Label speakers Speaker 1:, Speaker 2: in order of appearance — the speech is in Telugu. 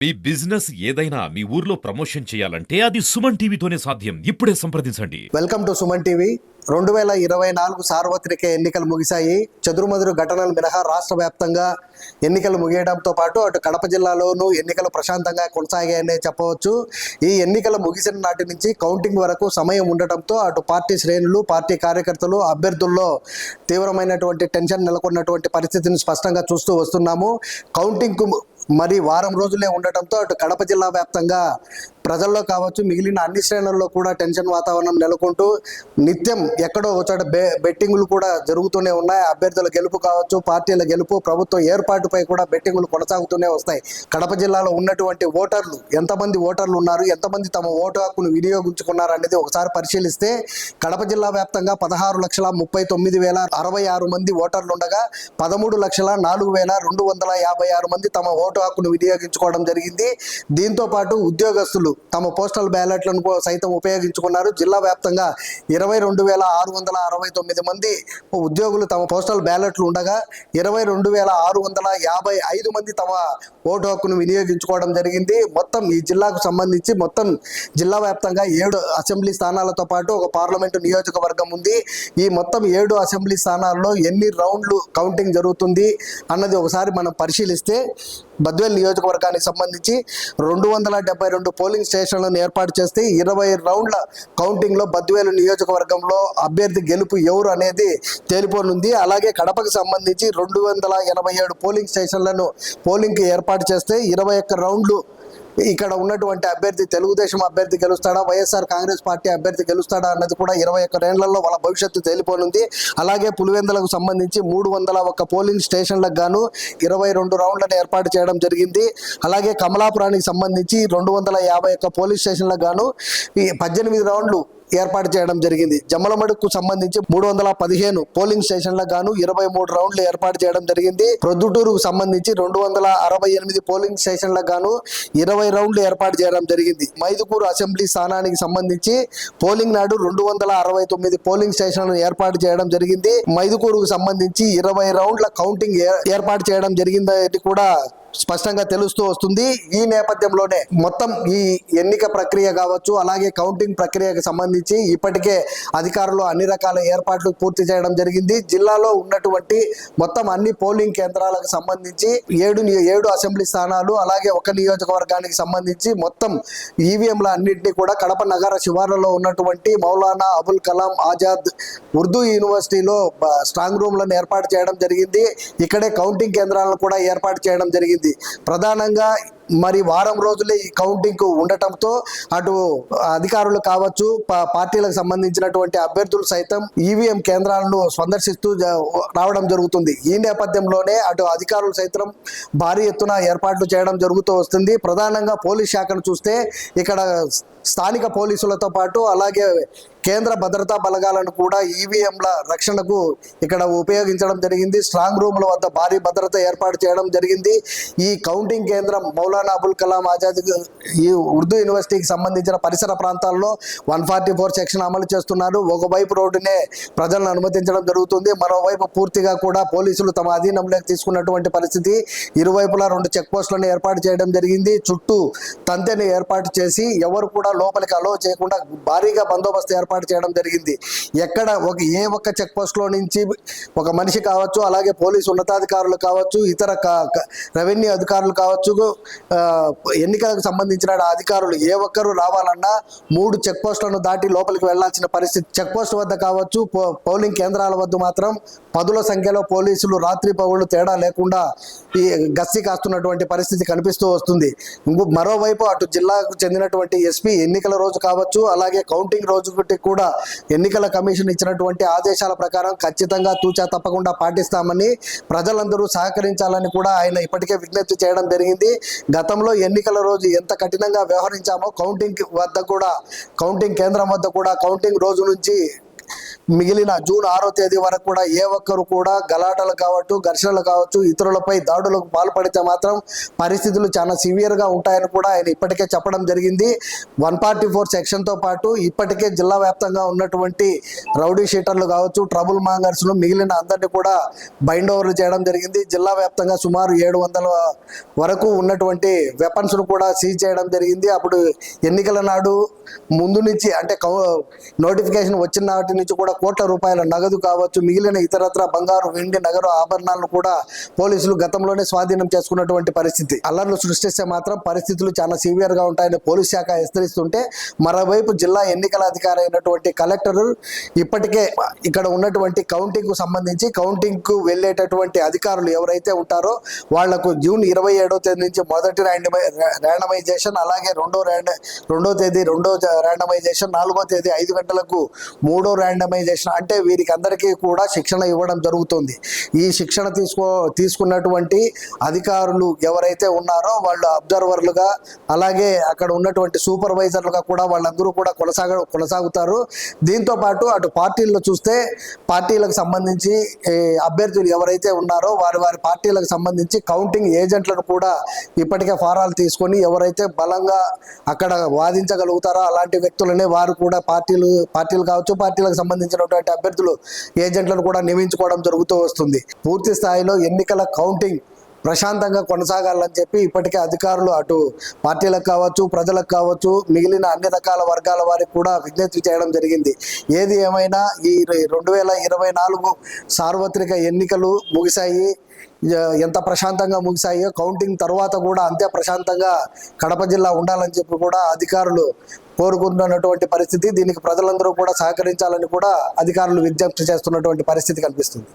Speaker 1: మీ బిజినెస్ ఏదైనా మీ ఊర్లో ప్రమోషన్ చేయాలంటే అది సుమన్ టీవీతోనే సాధ్యం. ఇప్పుడే సంప్రదించండి.
Speaker 2: Welcome to Suman TV. 2024 సార్వత్రిక ఎన్నికలు ముగిశాయి. చెదురుమదురు ఘటనలు మినహా రాష్ట్ర వ్యాప్తంగా ఎన్నికలు ముగియడంతో పాటు అటు కడప జిల్లాలోనూ ఎన్నికలు ప్రశాంతంగా కొనసాగాయనే చెప్పవచ్చు. ఈ ఎన్నికలు ముగిసిన నాటి నుంచి కౌంటింగ్ వరకు సమయం ఉండటంతో అటు పార్టీ శ్రేణులు, పార్టీ కార్యకర్తలు, అభ్యర్థుల్లో తీవ్రమైనటువంటి టెన్షన్ నెలకొన్నటువంటి పరిస్థితిని స్పష్టంగా చూస్తూ వస్తున్నాము. కౌంటింగ్కు మరి వారం రోజులే ఉండటంతో అటు కడప జిల్లా వ్యాప్తంగా ప్రజల్లో కావచ్చు, మిగిలిన అన్ని శ్రేణుల్లో కూడా టెన్షన్ వాతావరణం నెలకొంటూ నిత్యం ఎక్కడో ఒకచోట బెట్టింగులు కూడా జరుగుతూనే ఉన్నాయి. అభ్యర్థుల గెలుపు కావచ్చు, పార్టీల గెలుపు, ప్రభుత్వ ఏర్పాటుపై కూడా బెట్టింగులు కొనసాగుతూనే వస్తాయి. కడప జిల్లాలో ఉన్నటువంటి ఓటర్లు, ఎంతమంది ఓటర్లు ఉన్నారు, ఎంతమంది తమ ఓటు హక్కును వినియోగించుకున్నారు అనేది ఒకసారి పరిశీలిస్తే కడప జిల్లా వ్యాప్తంగా 16,39,066 మంది ఓటర్లు ఉండగా 13,04,256 మంది తమ ఓటు హక్కును వినియోగించుకోవడం జరిగింది. దీంతో పాటు ఉద్యోగస్తులు తమ పోస్టల్ బ్యాలెట్లను సైతం ఉపయోగించుకున్నారు. జిల్లా వ్యాప్తంగా 22,669 మంది ఉద్యోగులు తమ పోస్టల్ బ్యాలెట్లు ఉండగా 22,655 మంది తమ ఓటు హక్కును వినియోగించుకోవడం జరిగింది. మొత్తం ఈ జిల్లాకు సంబంధించి మొత్తం జిల్లా వ్యాప్తంగా 7 అసెంబ్లీ స్థానాలతో పాటు ఒక పార్లమెంటు నియోజకవర్గం ఉంది. ఈ మొత్తం 7 అసెంబ్లీ స్థానాల్లో ఎన్ని రౌండ్లు కౌంటింగ్ జరుగుతుంది అన్నది ఒకసారి మనం పరిశీలిస్తే బద్వేల్ నియోజకవర్గానికి సంబంధించి 272 పోలింగ్ స్టేషన్లను ఏర్పాటు చేస్తే 20 రౌండ్ల కౌంటింగ్లో బద్వేలు నియోజకవర్గంలో అభ్యర్థి గెలుపు ఎవరు అనేది తేలిపోనుంది. అలాగే కడపకు సంబంధించి 287 పోలింగ్ స్టేషన్లను పోలింగ్కి ఏర్పాటు చేస్తే 21 రౌండ్లు ఇక్కడ ఉన్నటువంటి అభ్యర్థి తెలుగుదేశం అభ్యర్థి గెలుస్తాడా, వైఎస్ఆర్ కాంగ్రెస్ పార్టీ అభ్యర్థి గెలుస్తాడా అన్నది కూడా 21 రేళ్లలో వాళ్ళ భవిష్యత్తు తేలిపోనుంది. అలాగే పులివెందులకు సంబంధించి 301 పోలింగ్ స్టేషన్లకు గాను 22 రౌండ్లను ఏర్పాటు చేయడం జరిగింది. అలాగే కమలాపురానికి సంబంధించి 251 పోలింగ్ స్టేషన్లకు గాను 18 రౌండ్లు ఏర్పాటు చేయడం జరిగింది. జమ్మలమడుకు సంబంధించి 315 పోలింగ్ స్టేషన్లకు గాను 23 రౌండ్లు ఏర్పాటు చేయడం జరిగింది. ప్రొద్దుటూరుకు సంబంధించి 268 పోలింగ్ స్టేషన్లకు గాను 20 రౌండ్లు ఏర్పాటు చేయడం జరిగింది. మైదుకూరు అసెంబ్లీ స్థానానికి సంబంధించి పోలింగ్ నాడు 269 పోలింగ్ స్టేషన్లను ఏర్పాటు చేయడం జరిగింది. మైదుకూరుకు సంబంధించి 20 రౌండ్ల కౌంటింగ్ ఏర్పాటు చేయడం జరిగిందని కూడా స్పష్టంగా తెలుస్తూ వస్తుంది. ఈ నేపథ్యంలోనే మొత్తం ఈ ఎన్నిక ప్రక్రియ కావచ్చు, అలాగే కౌంటింగ్ ప్రక్రియకు సంబంధించి ఇప్పటికే అధికారులు అన్ని రకాల ఏర్పాట్లు పూర్తి చేయడం జరిగింది. జిల్లాలో ఉన్నటువంటి మొత్తం అన్ని పోలింగ్ కేంద్రాలకు సంబంధించి 7 అసెంబ్లీ స్థానాలు, అలాగే ఒక నియోజకవర్గానికి సంబంధించి మొత్తం ఈవీఎంల అన్నింటినీ కూడా కడప నగర శివార్లలో ఉన్నటువంటి మౌలానా అబుల్ కలాం ఆజాద్ ఉర్దూ యూనివర్సిటీలో స్ట్రాంగ్ రూమ్లను ఏర్పాటు చేయడం జరిగింది. ఇక్కడే కౌంటింగ్ కేంద్రాలను కూడా ఏర్పాటు చేయడం జరిగింది. ప్రధానంగా మరి వారం రోజులే ఈ కౌంటింగ్ ఉండటంతో అటు అధికారులు కావచ్చు, పార్టీలకు సంబంధించినటువంటి అభ్యర్థులు సైతం ఈవీఎం కేంద్రాలను సందర్శిస్తూ రావడం జరుగుతుంది. ఈ నేపథ్యంలోనే అటు అధికారులు సైతం భారీ ఎత్తున ఏర్పాట్లు చేయడం జరుగుతూ వస్తుంది. ప్రధానంగా పోలీస్ శాఖను చూస్తే ఇక్కడ స్థానిక పోలీసులతో పాటు అలాగే కేంద్ర భద్రతా బలగాలను కూడా ఈవీఎంల రక్షణకు ఇక్కడ ఉపయోగించడం జరిగింది. స్ట్రాంగ్ రూమ్ల వద్ద భారీ భద్రత ఏర్పాటు చేయడం జరిగింది. ఈ కౌంటింగ్ కేంద్రం మౌలానా అబుల్ కలాం ఆజాద్ ఈ ఉర్దూ యూనివర్సిటీకి సంబంధించిన పరిసర ప్రాంతాల్లో 144 సెక్షన్ అమలు చేస్తున్నారు. ఒకవైపు రోడ్డునే ప్రజలను అనుమతించడం జరుగుతుంది, మరోవైపు పూర్తిగా కూడా పోలీసులు తమ అధీనంలోకి తీసుకున్నటువంటి పరిస్థితి. ఇరువైపులా 2 చెక్ పోస్టులను ఏర్పాటు చేయడం జరిగింది. చుట్టూ తంతెని ఏర్పాటు చేసి ఎవరు కూడా లోపలికి అలో చేయకుండా భారీగా బందోబస్తు ఏర్పాటు చేయడం జరిగింది. ఎక్కడ ఏ ఒక్క చెక్ పోస్ట్లో నుంచి ఒక మనిషి కావచ్చు, అలాగే పోలీసు ఉన్నతాధికారులు కావచ్చు, ఇతర రెవెన్యూ అధికారులు కావచ్చు, ఎన్నికలకు సంబంధించిన అధికారులు ఏ ఒక్కరు రావాలన్నా 3 చెక్ పోస్టులను దాటి లోపలికి వెళ్లాల్సిన పరిస్థితి. చెక్ పోస్ట్ వద్ద కావచ్చు, పోలింగ్ కేంద్రాల వద్ద మాత్రం 10ల సంఖ్యలో పోలీసులు రాత్రి పగళ్ళు తేడా లేకుండా ఈ గస్తీ కాస్తున్నటువంటి పరిస్థితి కనిపిస్తూ వస్తుంది. మరోవైపు అటు జిల్లాకు చెందినటువంటి ఎస్పీ ఎన్నికల రోజు కావచ్చు, అలాగే కౌంటింగ్ రోజు కూడా ఎన్నికల కమిషన్ ఇచ్చినటువంటి ఆదేశాల ప్రకారం ఖచ్చితంగా తూచా తప్పకుండా పాటిస్తామని ప్రజలందరూ సహకరించాలని కూడా ఆయన ఇప్పటికే విజ్ఞప్తి చేయడం జరిగింది. గతంలో ఎన్నికల రోజు ఎంత కఠినంగా వ్యవహరించామో కౌంటింగ్ కేంద్రం వద్ద కూడా కౌంటింగ్ రోజు నుంచి మిగిలిన జూన్ 6వ తేదీ వరకు కూడా ఏ ఒక్కరు కూడా గలాటలు కావచ్చు, ఘర్షణలు కావచ్చు, ఇతరులపై దాడులకు పాల్పడితే మాత్రం పరిస్థితులు చాలా సివియర్గా ఉంటాయని కూడా ఆయన ఇప్పటికే చెప్పడం జరిగింది. 144 సెక్షన్తో పాటు ఇప్పటికే జిల్లా వ్యాప్తంగా ఉన్నటువంటి రౌడీ షీటర్లు కావచ్చు, ట్రబుల్ మాంగర్స్ను మిగిలిన అందరినీ కూడా బైండ్ ఓవర్లు చేయడం జరిగింది. జిల్లా వ్యాప్తంగా సుమారు 700 వరకు ఉన్నటువంటి వెపన్స్ను కూడా సీజ్ చేయడం జరిగింది. అప్పుడు ఎన్నికల నాడు ముందు నుంచి అంటే నోటిఫికేషన్ వచ్చిన నాటి నుంచి కూడా కోట్ల రూపాయల నగదు కావచ్చు, మిగిలిన ఇతరత్ర బంగారు, వెండి, నగదు ఆభరణాలను కూడా పోలీసులు గతంలోనే స్వాధీనం చేసుకున్నటువంటి పరిస్థితి. అల్లర్లు సృష్టిస్తే మాత్రం పరిస్థితులు చాలా సివియర్గా ఉంటాయని పోలీస్ శాఖ హెచ్చరిస్తుంటే, మరోవైపు జిల్లా ఎన్నికల అధికారి అయినటువంటి కలెక్టర్ ఇప్పటికే ఇక్కడ ఉన్నటువంటి కౌంటింగ్కు సంబంధించి కౌంటింగ్కు వెళ్ళేటటువంటి అధికారులు ఎవరైతే ఉంటారో వాళ్లకు జూన్ 27వ తేదీ నుంచి మొదటి ర్యాండమైజేషన్, అలాగే రెండో తేదీ రెండో ర్యాండమైజేషన్, 4వ తేదీ 5 గంటలకు 3వ ర్యాండమైజేషన్, అంటే వీరికి అందరికీ కూడా శిక్షణ ఇవ్వడం జరుగుతుంది. ఈ శిక్షణ తీసుకున్నటువంటి అధికారులు ఎవరైతే ఉన్నారో వాళ్ళు అబ్జర్వర్లుగా, అలాగే అక్కడ ఉన్నటువంటి సూపర్వైజర్లుగా కూడా వాళ్ళందరూ కూడా కొనసాగుతారు. దీంతో పాటు అటు పార్టీల్లో చూస్తే పార్టీలకు సంబంధించి అభ్యర్థులు ఎవరైతే ఉన్నారో వారి పార్టీలకు సంబంధించి కౌంటింగ్ ఏజెంట్లను కూడా ఇప్పటికే ఫారాలు తీసుకొని ఎవరైతే బలంగా అక్కడ వాదించగలుగుతారో అలాంటి వ్యక్తులనే వారు కూడా పార్టీలు కావచ్చు, పార్టీలకు సంబంధించినటువంటి అభ్యర్థులు ఏజెంట్లను కూడా నియమించుకోవడం జరుగుతూ వస్తుంది. పూర్తి స్థాయిలో ఎన్నికల కౌంటింగ్ ప్రశాంతంగా కొనసాగాలని చెప్పి ఇప్పటికే అధికారులు అటు పార్టీలకు కావచ్చు, ప్రజలకు కావచ్చు, మిగిలిన అన్ని రకాల వర్గాల వారికి కూడా విజ్ఞప్తి చేయడం జరిగింది. ఏది ఏమైనా ఈ 2024 సార్వత్రిక ఎన్నికలు ముగిశాయి. ఎంత ప్రశాంతంగా ముగిశాయో కౌంటింగ్ తర్వాత కూడా అంతే ప్రశాంతంగా కడప జిల్లా ఉండాలని చెప్పి కూడా అధికారులు కోరుకుంటున్నటువంటి పరిస్థితి. దీనికి ప్రజలందరూ కూడా సహకరించాలని కూడా అధికారులు విజ్ఞప్తి చేస్తున్నటువంటి పరిస్థితి కనిపిస్తుంది.